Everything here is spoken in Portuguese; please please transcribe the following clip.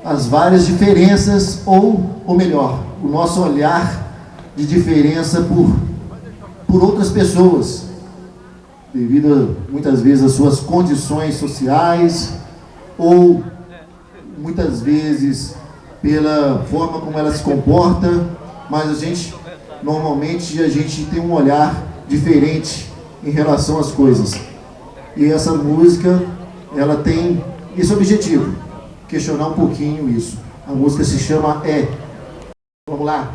as várias diferenças, ou melhor, o nosso olhar de diferença por outras pessoas, devido muitas vezes às suas condições sociais, ou muitas vezes pela forma como ela se comporta, mas normalmente a gente tem um olhar diferente em relação às coisas. E essa música, ela tem esse objetivo, questionar um pouquinho isso. A música se chama É. Vamos lá?